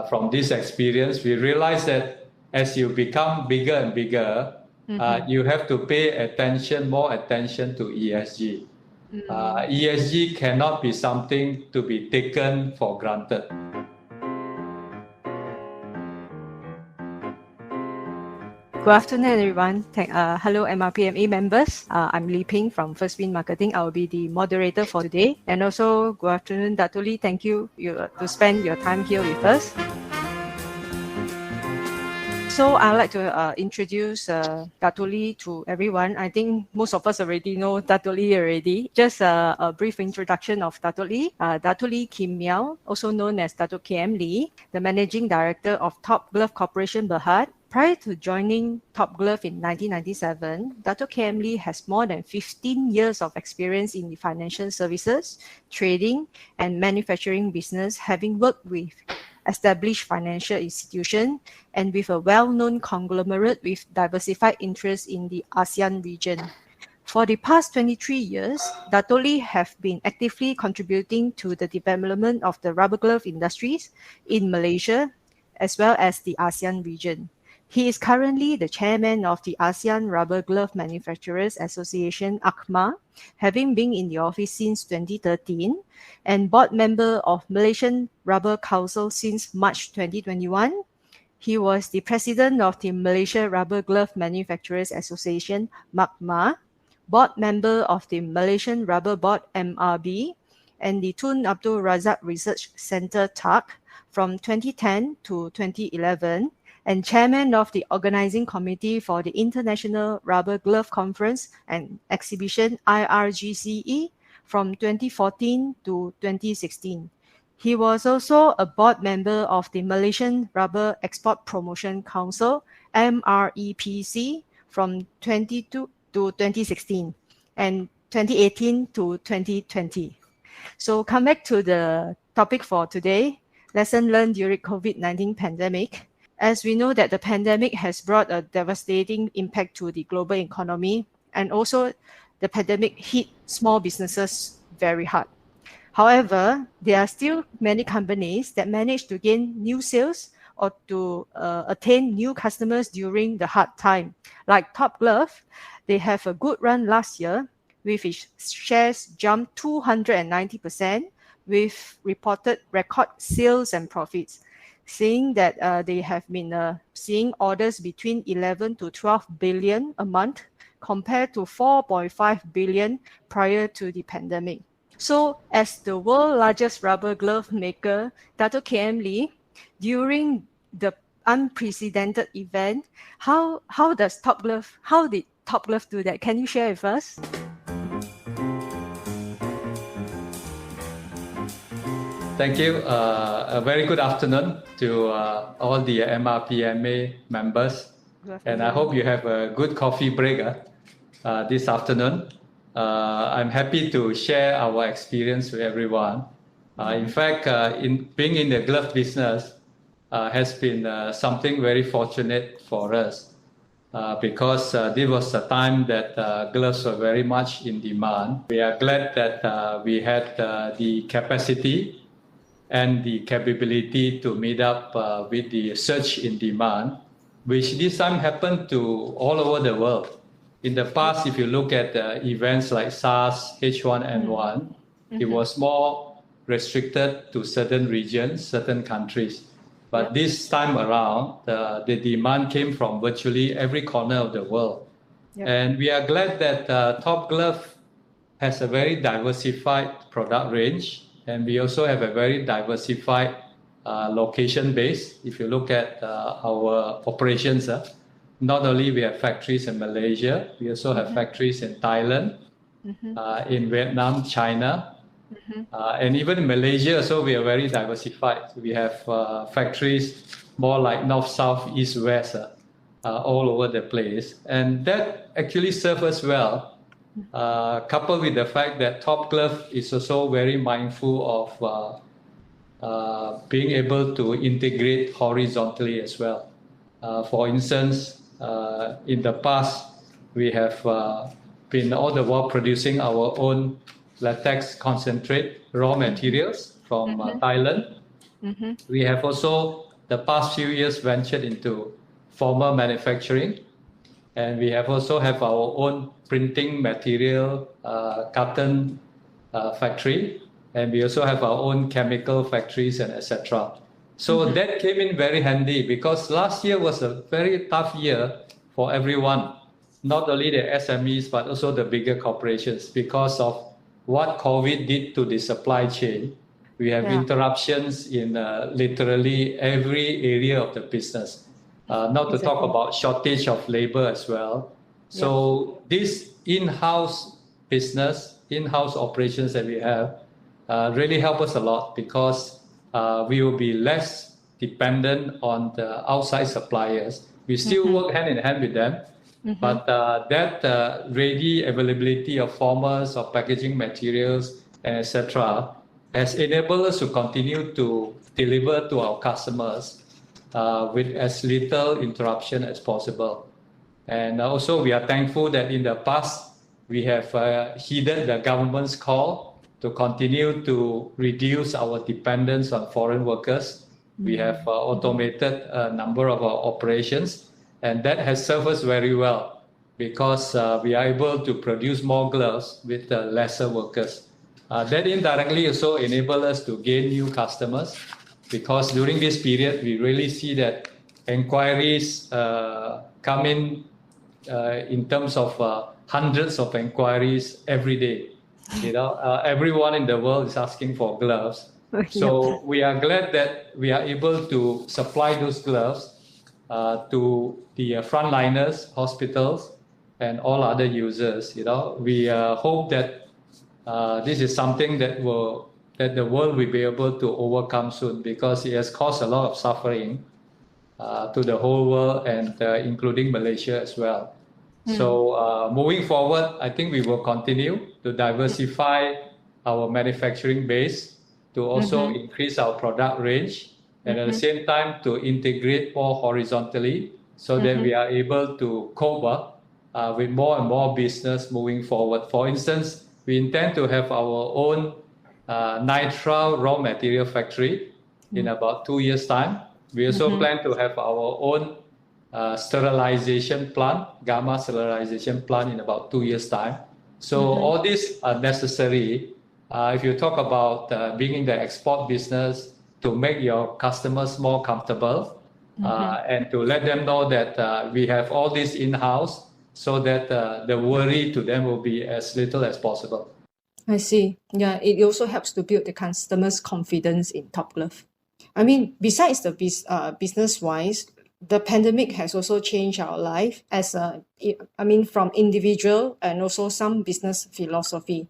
from this experience, we realized that as you become bigger and bigger, you have to pay more attention to ESG. ESG cannot be something to be taken for granted. Good afternoon, everyone. Hello, MRPMA members. I'm Li Ping from First Wind Marketing. I will be the moderator for today. And also, good afternoon, Dato. Thank you to spend your time here with us. So I'd like to introduce Dato to everyone. I think most of us already know Dato already. Just a brief introduction of Dato Dato Kim Meow, also known as Dato KM Lee, the Managing Director of Top Glove Corporation Berhad. Prior to joining Top Glove in 1997, Dato KM Lee has more than 15 years of experience in the financial services, trading, and manufacturing business, having worked with established financial institutions and with a well-known conglomerate with diversified interests in the ASEAN region. For the past 23 years, Dato have been actively contributing to the development of the rubber glove industries in Malaysia as well as the ASEAN region. He is currently the chairman of the ASEAN Rubber Glove Manufacturers Association, ACMA, having been in the office since 2013, and board member of Malaysian Rubber Council since March 2021. He was the president of the Malaysia Rubber Glove Manufacturers Association, MACMA, board member of the Malaysian Rubber Board, MRB, and the Tun Abdul Razak Research Centre, TAC, from 2010 to 2011, and chairman of the organizing committee for the International Rubber Glove Conference and Exhibition, IRGCE, from 2014 to 2016. He was also a board member of the Malaysian Rubber Export Promotion Council, MREPC, from 2022 to 2016 and 2018 to 2020. So come back to the topic for today, lesson learned during COVID-19 pandemic. As we know that the pandemic has brought a devastating impact to the global economy, and also the pandemic hit small businesses very hard. However, there are still many companies that manage to gain new sales or to attain new customers during the hard time. Like Top Glove, they have a good run last year with its shares jumped 290% with reported record sales and profits, seeing that they have been seeing orders between 11 to 12 billion a month compared to 4.5 billion prior to the pandemic. So as the world's largest rubber glove maker, Dato KM Lee, during the unprecedented event, how did Top Glove do that? Can you share with us? Thank you. A very good afternoon to all the MRPMA members. And I hope you have a good coffee break this afternoon. I'm happy to share our experience with everyone. In fact, being in the glove business has been something very fortunate for us because this was a time that gloves were very much in demand. We are glad that we had the capacity and the capability to meet up with the surge in demand, which this time happened to all over the world. In the past, if you look at events like SARS, H1N1, it was more restricted to certain regions, certain countries. But this time around, the demand came from virtually every corner of the world. And we are glad that Top Glove has a very diversified product range. And we also have a very diversified location base. If you look at our operations, not only we have factories in Malaysia, we also have factories in Thailand, in Vietnam, China, and even in Malaysia. So we are very diversified. We have factories more like north, south, east, west, all over the place, and that actually serves us well. Coupled with the fact that Top Glove is also very mindful of being able to integrate horizontally as well. For instance, in the past, we have been all the while producing our own latex concentrate raw materials from Thailand. We have also, the past few years, ventured into formal manufacturing, and we have also have our own printing material, carton factory, and we also have our own chemical factories and etc. So that came in very handy because last year was a very tough year for everyone, not only the SMEs but also the bigger corporations because of what COVID did to the supply chain. We have interruptions in literally every area of the business. Not to talk about shortage of labor as well. So this in-house business, in-house operations that we have really help us a lot because we will be less dependent on the outside suppliers. We still work hand in hand with them, but that ready availability of formers, of packaging materials, etc., has enabled us to continue to deliver to our customers with as little interruption as possible. And also we are thankful that in the past we have heeded the government's call to continue to reduce our dependence on foreign workers. We have automated a number of our operations, and that has served us very well because we are able to produce more gloves with lesser workers. That indirectly also enables us to gain new customers because during this period we really see that inquiries come in terms of hundreds of inquiries every day. Everyone in the world is asking for gloves. So we are glad that we are able to supply those gloves to the frontliners, hospitals, and all other users. We hope that this is something that the world will be able to overcome soon because it has caused a lot of suffering to the whole world and including Malaysia as well. So moving forward, I think we will continue to diversify our manufacturing base to also increase our product range and at the same time to integrate more horizontally so that we are able to cope with more and more business moving forward. For instance, we intend to have our own nitrile raw material factory in about 2 years' time. We also plan to have our own sterilization plant, gamma sterilization plant in about 2 years' time. So all these are necessary if you talk about being in the export business to make your customers more comfortable and to let them know that we have all this in-house so that the worry to them will be as little as possible. I see. Yeah, it also helps to build the customers' confidence in Top Glove. I mean, besides the business-wise, the pandemic has also changed our life from individual and also some business philosophy.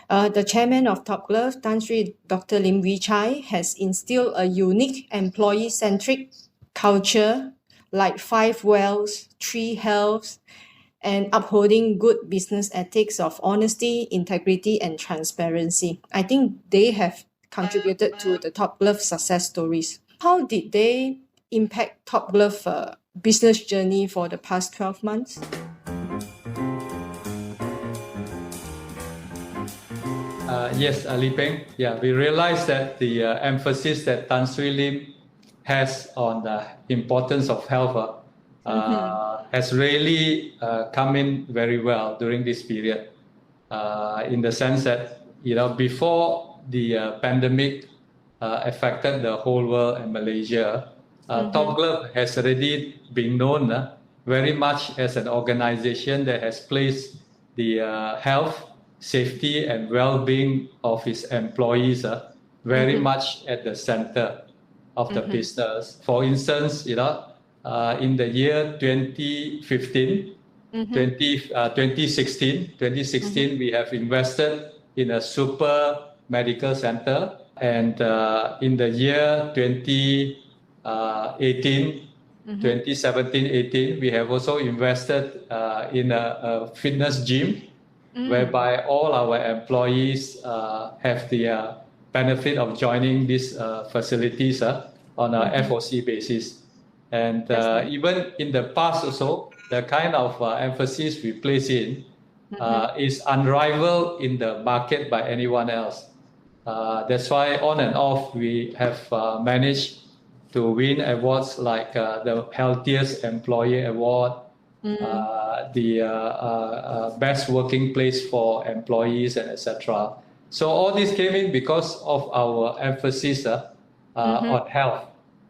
The chairman of Top Glove, Dr. Lim Wee Chai, has instilled a unique employee-centric culture like 5 wells, 3 healths, and upholding good business ethics of honesty, integrity, and transparency. I think they have contributed to the Top Glove success stories. How did they impact Top Glove business journey for the past 12 months? Yes, Li Peng. Yeah, we realized that the emphasis that Tan Sri Lim has on the importance of health has really come in very well during this period. In the sense that before the pandemic affected the whole world and Malaysia, Top Glove has already been known very much as an organization that has placed the health, safety, and well-being of its employees very much at the center of the business. For instance, in the year 2015, 2016, we have invested in a super medical center, and in the year 2017-18, we have also invested in a fitness gym, whereby all our employees have the benefit of joining these facilities on a FOC basis. And even in the past also, the kind of emphasis we place in is unrivaled in the market by anyone else. That's why on and off we have managed to win awards like the Healthiest Employer Award, the Best Working Place for Employees, and etc. So all this came in because of our emphasis on health.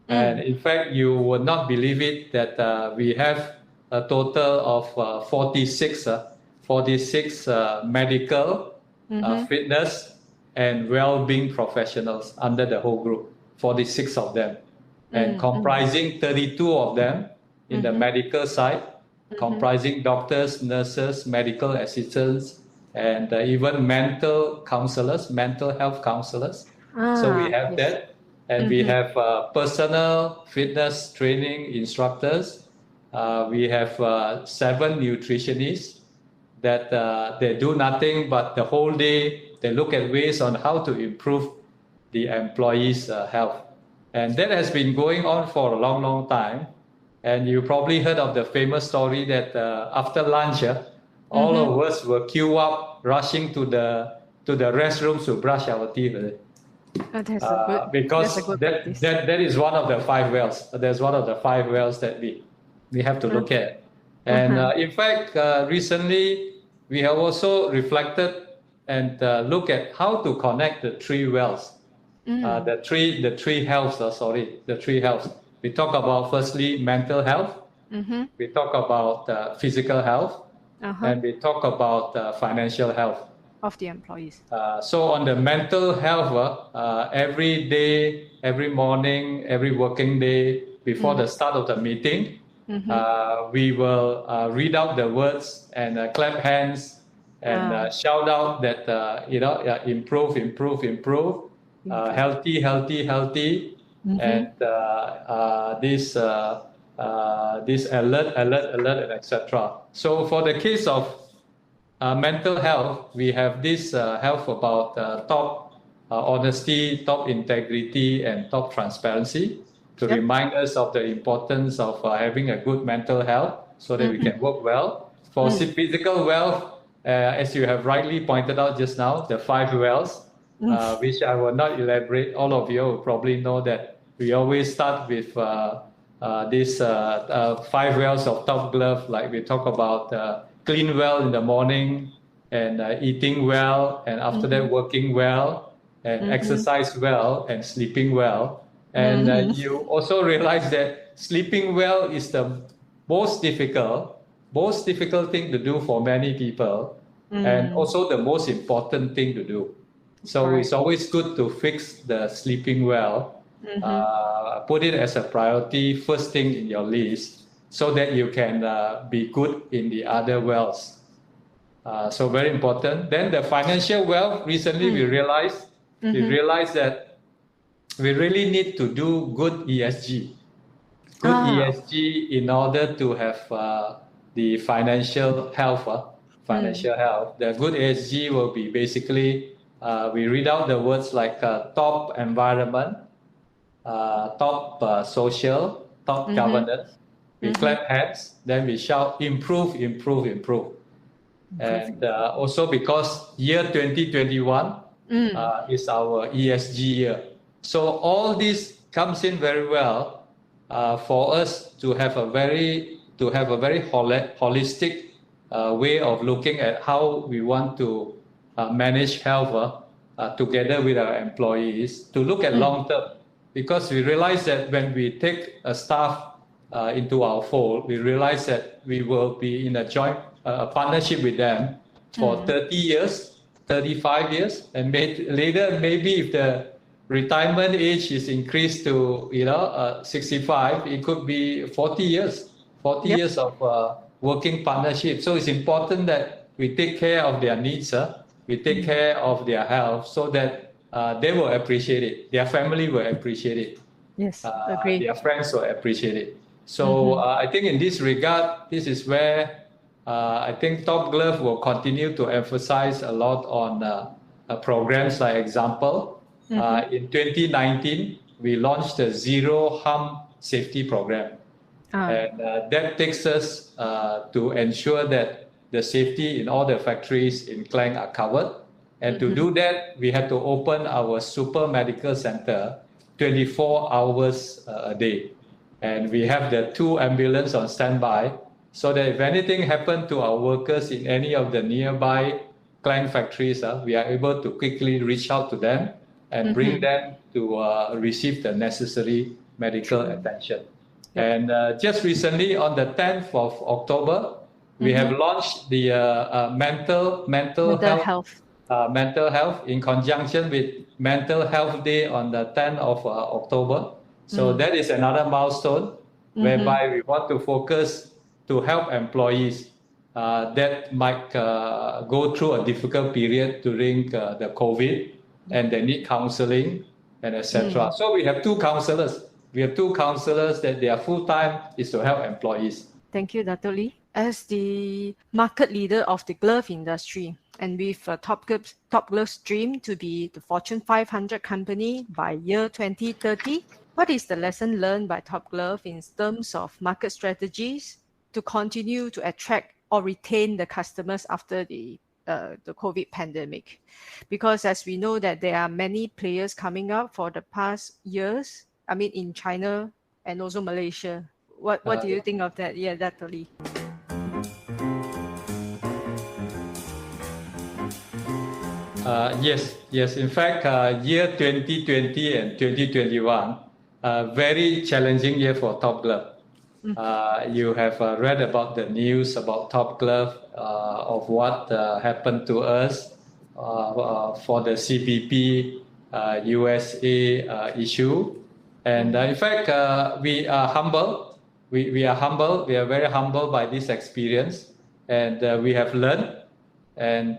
And in fact, you would not believe it that we have a total of 46 medical, fitness, and well-being professionals under the whole group, 46 of them, and comprising 32 of them in the medical side, comprising doctors, nurses, medical assistants, and even mental health counselors. So we have that, and we have personal fitness training instructors. We have 7 nutritionists that they do nothing but the whole day they look at ways on how to improve the employees' health. And that has been going on for a long, long time. And you probably heard of the famous story that after lunch, all of us will queue up, rushing to the restrooms to brush our teeth. Because that is one of the 5 wells. There's one of the 5 wells that we have to look at. And in fact, recently, we have also reflected and look at how to connect the 3 wells, the three healths. We talk about firstly mental health, we talk about physical health, and we talk about financial health of the employees. So on the mental health, every day, every morning, every working day before the start of the meeting, we will read out the words and clap hands and shout out that improve, healthy, and this alert, and etc. So for the case of mental health, we have this health about top honesty, top integrity, and top transparency to remind us of the importance of having a good mental health so that we can work well. For physical wealth, as you have rightly pointed out just now, the 5 wells, which I will not elaborate. All of you will probably know that we always start with these 5 wells of top glove, like we talk about clean well in the morning, and eating well, and after that working well, and exercise well, and sleeping well. And you also realize that sleeping well is the most difficult thing to do for many people, and also the most important thing to do. So it's always good to fix the sleeping well, put it as a priority, first thing in your list, so that you can be good in the other wells. So very important. Then the financial wealth, recently we realized that we really need to do good ESG. Good ESG in order to have the financial health. The good ESG will be basically, we read out the words like top environment, top social, top governance. We clap hands, then we shout improve. And also because year 2021 is our ESG year. So all this comes in very well for us to have a very holistic way of looking at how we want to manage health together with our employees, to look at long term, because we realize that when we take a staff into our fold, we realize that we will be in a joint partnership with them for 30 years, 35 years, and later maybe if the retirement age is increased to 65, it could be 40 years of working partnership. So it's important that we take care of their needs, we take care of their health, so that they will appreciate it, their family will appreciate it, agreed. Their friends will appreciate it. So I think in this regard, this is where I think Top Glove will continue to emphasize a lot on programs. Like example, in 2019, we launched the Zero Harm Safety Program. And that takes us to ensure that the safety in all the factories in Klang are covered. And to do that, we had to open our super medical center 24 hours a day. And we have the 2 ambulances on standby so that if anything happened to our workers in any of the nearby client factories, we are able to quickly reach out to them and bring them to receive the necessary medical attention. And just recently, on the 10th of October, we have launched the mental health in conjunction with Mental Health Day on the 10th of October. So that is another milestone whereby we want to focus to help employees that might go through a difficult period during the COVID and they need counseling and etc. So we have 2 counselors. We have 2 counselors that their full-time is to help employees. Thank you, Dato Lee. As the market leader of the glove industry, and with Top Glove's dream to be the Fortune 500 company by year 2030, what is the lesson learned by Top Glove in terms of market strategies to continue to attract or retain the customers after the COVID pandemic? Because as we know that there are many players coming up for the past years, I mean in China and also Malaysia. What do you think of that? Yeah, Dato Lee. Yes. In fact, year 2020 and 2021, very challenging year for Top Glove. You have read about the news about Top Glove of what happened to us for the CBP USA issue. And in fact, we are humble. We are humble. We are very humble by this experience. And we have learned. And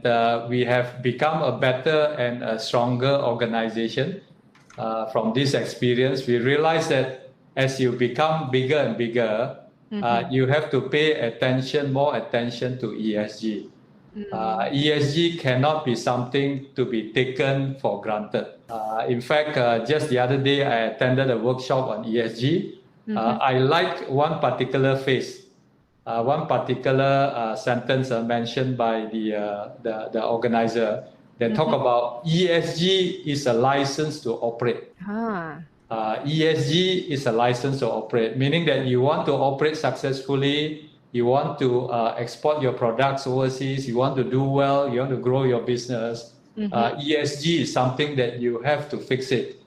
we have become a better and a stronger organization. From this experience, we realize that as you become bigger and bigger, you have to pay more attention to ESG. ESG cannot be something to be taken for granted. In fact, just the other day, I attended a workshop on ESG. I liked one particular phrase, one particular sentence mentioned by the organizer. They talk about ESG is a license to operate. ESG is a license to operate, meaning that you want to operate successfully, you want to export your products overseas, you want to do well, you want to grow your business. ESG is something that you have to fix it.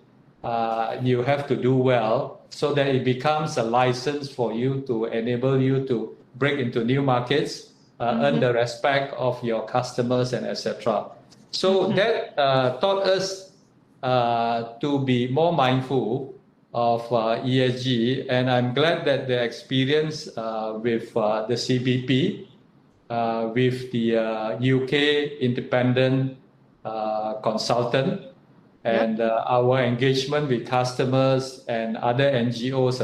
You have to do well so that it becomes a license for you to enable you to break into new markets, earn the respect of your customers and etc. So that taught us to be more mindful of ESG, and I'm glad that the experience with the CBP, with the UK independent consultant, and our engagement with customers and other NGOs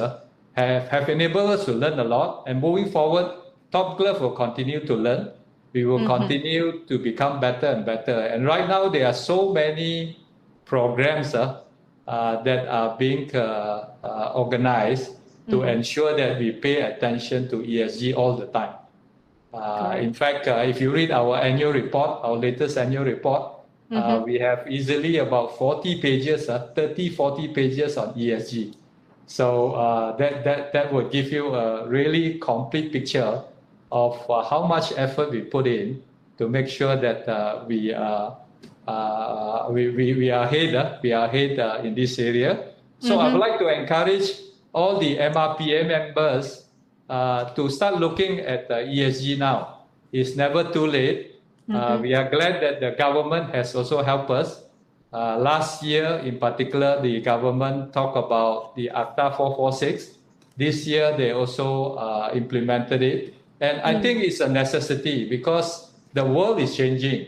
have enabled us to learn a lot. And moving forward, Top Glove will continue to learn. We will continue to become better and better. And right now, there are so many programs that are being organized to ensure that we pay attention to ESG all the time. In fact, if you read our annual report, our latest annual report, we have easily about 40 pages, 30, 40 pages on ESG. So that will give you a really complete picture of how much effort we put in to make sure that we are ahead in this area. So I would like to encourage all the MRPMA members to start looking at ESG now. It's never too late. We are glad that the government has also helped us. Last year, in particular, the government talked about the ACTA 446. This year, they also implemented it. And I think it's a necessity because the world is changing.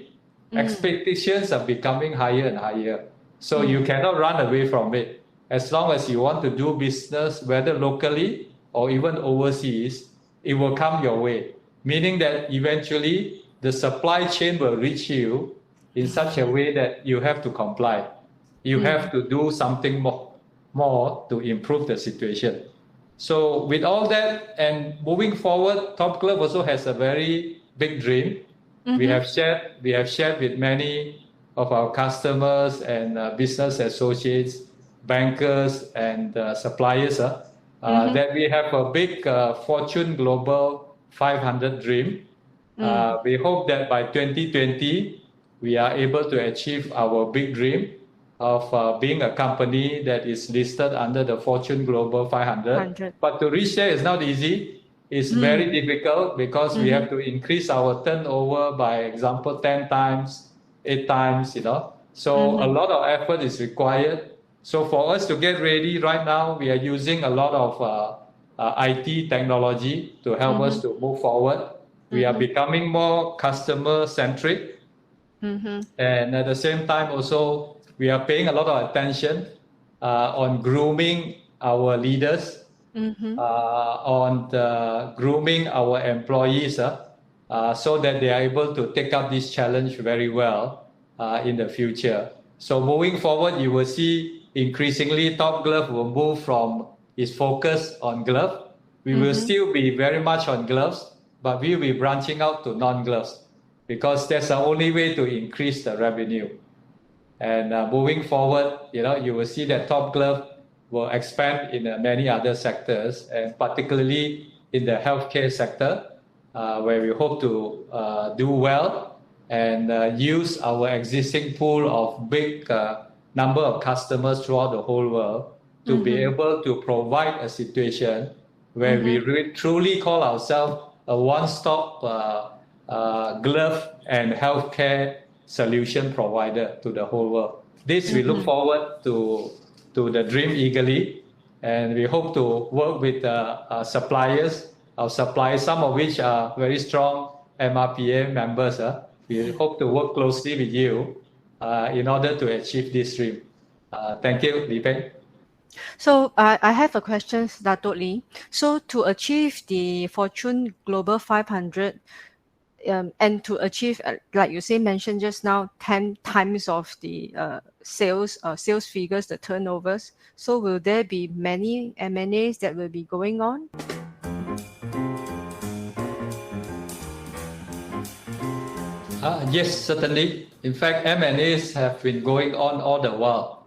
Expectations are becoming higher and higher. So you cannot run away from it. As long as you want to do business, whether locally or even overseas, it will come your way. Meaning that eventually the supply chain will reach you in such a way that you have to comply. You have to do something more to improve the situation. So with all that and moving forward, Top Glove also has a very big dream. We have shared with many of our customers and business associates, bankers and suppliers, that we have a big Fortune Global 500 dream. We hope that by 2020, we are able to achieve our big dream of being a company that is listed under the Fortune Global 500. 100. But to reach there is not easy. It's very difficult because we have to increase our turnover by example 10 times, 8 times, So a lot of effort is required. So for us to get ready right now, we are using a lot of IT technology to help us to move forward. We are becoming more customer-centric. And at the same time also, we are paying a lot of attention on grooming our leaders, on grooming our employees so that they are able to take up this challenge very well in the future. So moving forward, you will see increasingly Top Glove will move from its focus on glove. We will still be very much on gloves, but we will be branching out to non-gloves because that's the only way to increase the revenue. And moving forward, you will see that Top Glove will expand in many other sectors, and particularly in the healthcare sector, where we hope to do well and use our existing pool of big number of customers throughout the whole world to be able to provide a situation where we truly call ourselves a one-stop glove and healthcare solution provider to the whole world. This we look forward to the dream eagerly, and we hope to work with our suppliers, some of which are very strong MRPA members. We hope to work closely with you in order to achieve this dream. Thank you, Li Peng. So I have a question, Dato Lee. So to achieve the Fortune Global 500, and to achieve, like you mentioned just now, 10 times of the sales figures, the turnovers. So will there be many M&As that will be going on? Yes, certainly. In fact, M&As have been going on all the while.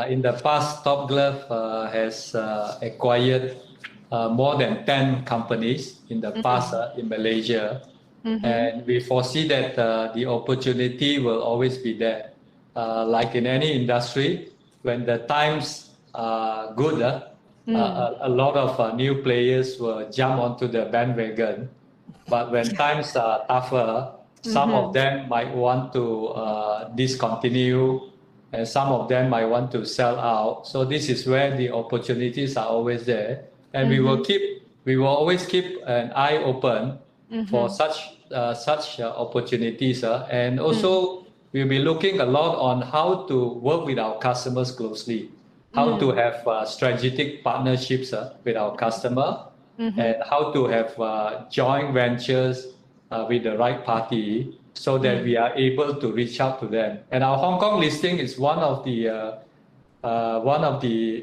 In the past, Top Glove has acquired more than 10 companies in the past in Malaysia. And we foresee that the opportunity will always be there. Like in any industry, when the times are good, a lot of new players will jump onto the bandwagon. But when times are tougher, some of them might want to discontinue, and some of them might want to sell out. So this is where the opportunities are always there, and we will always keep an eye open for such opportunities, and also we'll be looking a lot on how to work with our customers closely, how to have strategic partnerships with our customer, and how to have joint ventures with the right party so that we are able to reach out to them. And our Hong Kong listing is one of the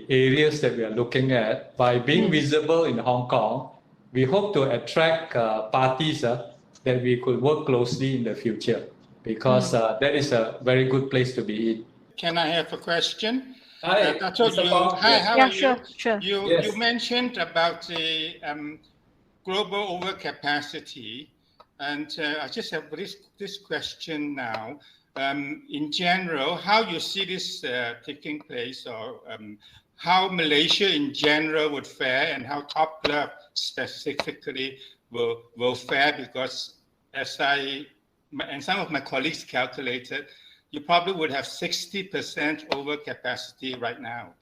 areas that we are looking at. By being visible in Hong Kong, we hope to attract parties that we could work closely in the future, because that is a very good place to be in. Can I have a question? Hi, Dato, Hi, how are you? Sure. You mentioned about the global overcapacity, and I just have this question now. In general, how you see this taking place, or how Malaysia in general would fare, and how Top Glove specifically will fare, because as and some of my colleagues calculated, you probably would have 60% overcapacity right now.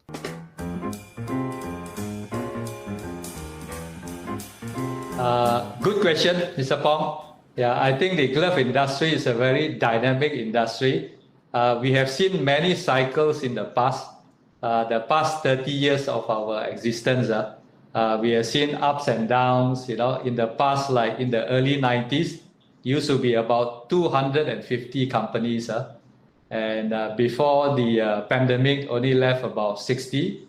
Good question, Mr. Pong. Yeah, I think the glove industry is a very dynamic industry. We have seen many cycles in the past 30 years of our existence. We have seen ups and downs. In the past, like in the early 90s, used to be about 250 companies. And before the pandemic, only left about 60.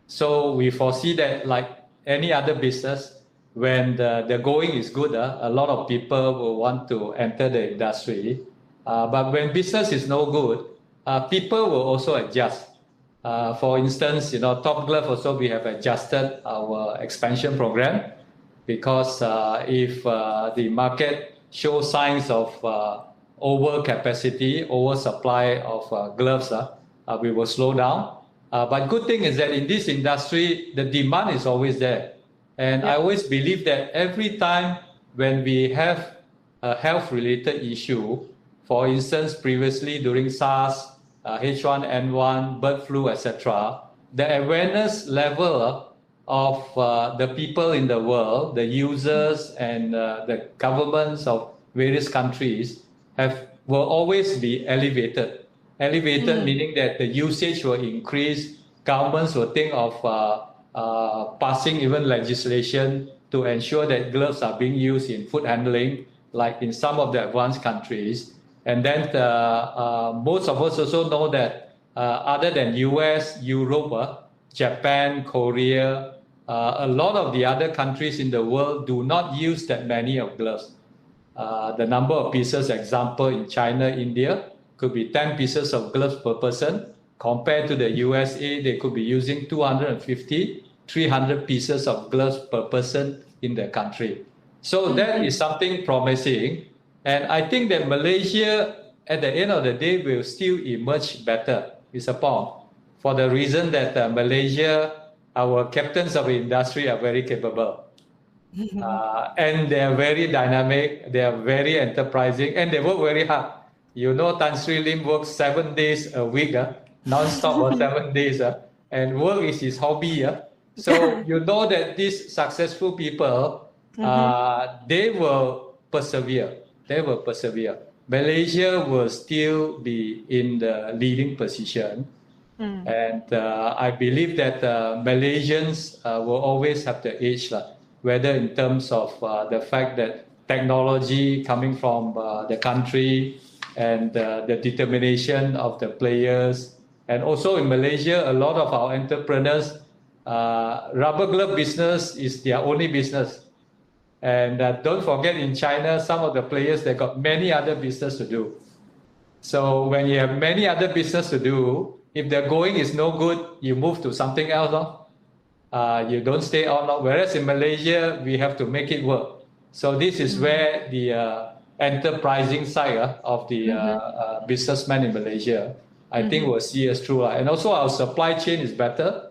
So we foresee that, like any other business, when the going is good, a lot of people will want to enter the industry. But when business is no good, people will also adjust. For instance, Top Glove also we have adjusted our expansion program because if the market shows signs of overcapacity, oversupply of gloves, we will slow down. But good thing is that in this industry, the demand is always there. And I always believe that every time when we have a health-related issue, for instance, previously during SARS, H1N1, bird flu, etc., the awareness level of the people in the world, the users and the governments of various countries will always be elevated. Elevated meaning that the usage will increase. Governments will think of passing even legislation to ensure that gloves are being used in food handling, like in some of the advanced countries. And then most of us also know that other than US, Europe, Japan, Korea, a lot of the other countries in the world do not use that many of gloves. The number of pieces, example, in China, India, could be 10 pieces of gloves per person. Compared to the USA, they could be using 250, 300 pieces of gloves per person in the country. So that is something promising. And I think that Malaysia, at the end of the day, will still emerge better, Mr. Pong, for the reason that Malaysia, our captains of the industry are very capable. And they are very dynamic, they are very enterprising, and they work very hard. Tan Sri Lim works 7 days a week, non-stop for 7 days, and work is his hobby. So you know that these successful people, they will persevere. They will persevere. Malaysia will still be in the leading position. And I believe that Malaysians will always have the edge, whether in terms of the fact that technology coming from the country and the determination of the players. And also in Malaysia, a lot of our entrepreneurs, rubber glove business is their only business. And don't forget, in China, some of the players, they got many other business to do. So when you have many other business to do, if the going is no good, you move to something else. You don't stay on. Whereas in Malaysia, we have to make it work. So this is where the enterprising side of the businessman in Malaysia, I think will see us through. And also our supply chain is better.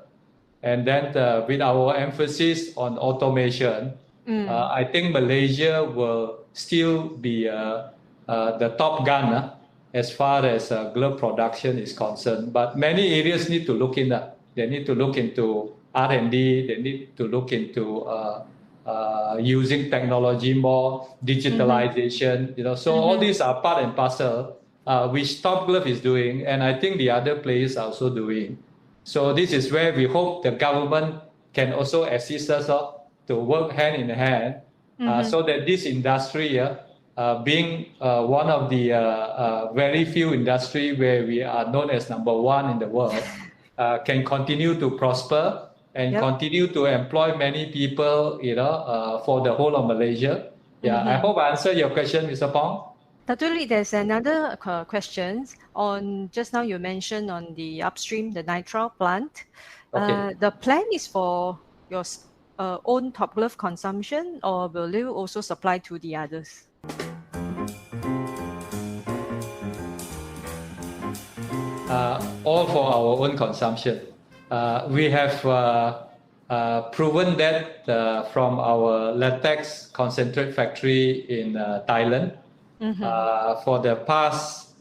And then with our emphasis on automation, I think Malaysia will still be the top gun as far as glove production is concerned. But many areas need to look in that. They need to look into R&D. They need to look into using technology more, digitalization. So all these are part and parcel, which Top Glove is doing, and I think the other players are also doing. So this is where we hope the government can also assist us to work hand in hand, so that this industry, being one of the very few industry where we are known as number one in the world, can continue to prosper and continue to employ many people, for the whole of Malaysia. I hope I answered your question, Mr. Pong. Dato, there's another question on, just now you mentioned on the upstream, the nitrile plant. Okay. The plan is for your own Top Glove consumption, or will you also supply to the others? All for our own consumption. We have proven that from our latex concentrate factory in Thailand. For the past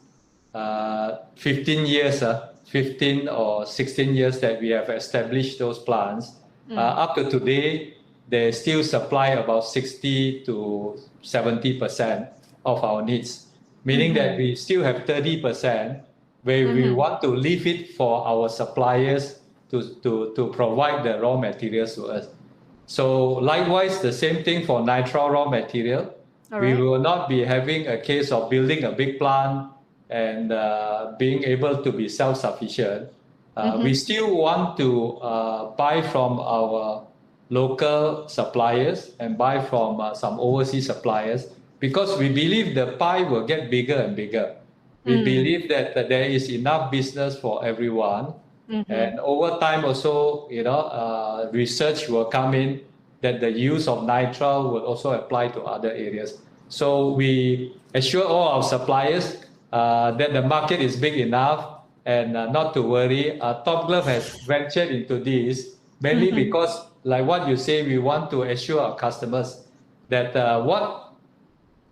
15 years, 15 or 16 years that we have established those plants, up to today, they still supply about 60 to 70% of our needs, meaning that we still have 30% where we want to leave it for our suppliers to provide the raw materials to us. So likewise, the same thing for nitrile raw material. We will not be having a case of building a big plant and being able to be self-sufficient. We still want to buy from our local suppliers and buy from some overseas suppliers, because we believe the pie will get bigger and bigger. We believe that there is enough business for everyone. And over time also, research will come in that the use of nitrile will also apply to other areas. So we assure all our suppliers that the market is big enough and not to worry. Top Glove has ventured into this mainly because, like what you say, we want to assure our customers that what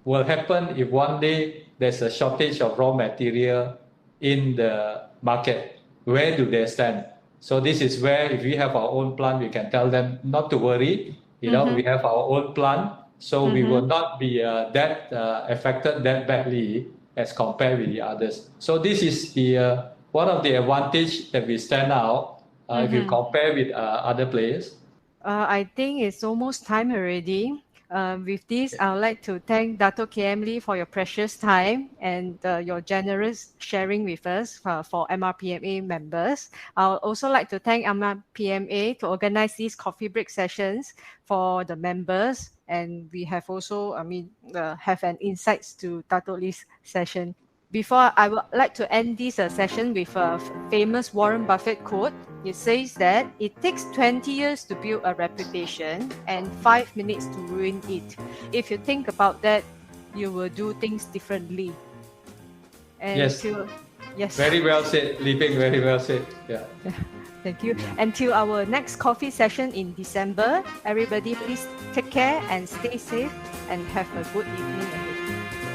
will happen if one day there's a shortage of raw material in the market. Where do they stand? So this is where, if we have our own plant, we can tell them not to worry. We have our own plant, so we will not be that affected that badly as compared with the others. So this is the one of the advantage that we stand out if you compare with other players. I think it's almost time already. With this, I would like to thank Dato KM Lee for your precious time and your generous sharing with us for MRPMA members. I would also like to thank MRPMA to organize these coffee break sessions for the members. And we have also, have an insights to Dato Lee's session. Before, I would like to end this session with a famous Warren Buffett quote. It says that it takes 20 years to build a reputation and 5 minutes to ruin it. If you think about that, you will do things differently. And yes. Very well said, Li Ping, very well said. Yeah. Thank you. Until our next coffee session in December, everybody please take care and stay safe and have a good evening ahead.